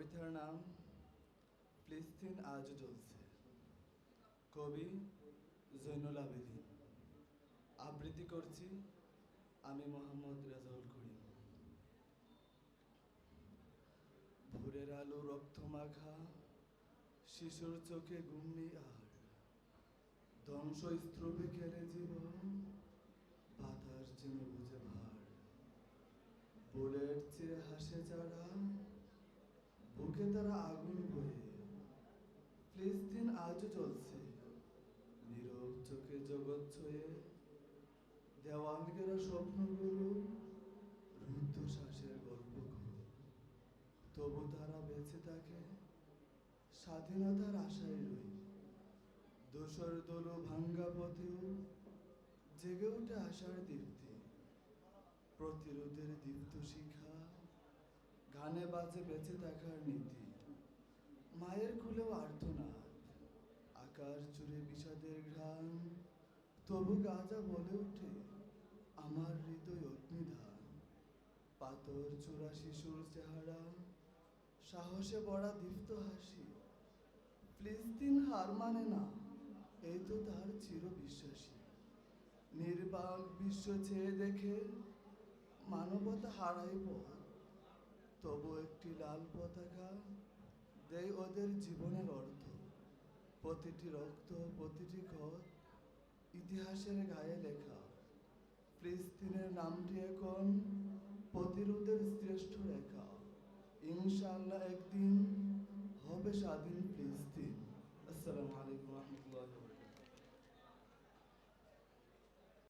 কবিতার নাম ফিলিস্তিন আজও জ্বলছে। কবি জৈনুল আবেদিন। আবৃত্তি করছি আমি মোহাম্মদ রেজাউল করিম। ভোরের আলো রক্ত মাখা, শিশুর চোখে ঘুম নেই আর, ধ্বংস স্তূপে কেড়ে জীবন, বাতাস যেন বুঝে ভার। বুলেট চিরে হাসে যারা, বুকে তারা আগুন বয়ে। ফিলিস্তিন আজও জ্বলছে, নীরব চোখে জগৎ ছুঁয়ে। দেওয়াল ঘেরা স্বপ্নগুলো, রুদ্ধশ্বাসের গল্পগুলো। তবু তারা বেঁচে থাকে, স্বাধীনতার আশায় রই। দোসর দোলো ভাঙ্গা পথেও জেগে উঠে আশার দীপ্তি। প্রতিরোধের দীপ্ত শিখা, গানে বাজে বেঁচে থাকার নীতি। মায়ের কুলেও আর্তনাদ, আকাশ জুড়ে বিষাদের ঘ্রাণ। তবু গাজা বলে ওঠে, আমার হৃদয় অগ্নিধান। পাথর চূড়া শিশুর চেহারা, সাহসে ভরা দীপ্ত হাসি। ফিলিস্তিন হার মানে না, এই তো তার চির বিশ্বাসী। নির্বাক বিশ্ব চেয়ে দেখে মানবতা হারায় পথ। তবু একটি লাল পতাকা দেয় ওদের জীবনের অর্থ। প্রতিটি রক্ত, প্রতিটি ক্ষত ইতিহাসের গায়ে লেখা। ফিলিস্তিনের নামটি এখন প্রতিরোধের শ্রেষ্ঠ রেখা। ইনশাআল্লাহ একদিন হবে স্বাধীন ফিলিস্তিন। আসসালামু আলাইকুম।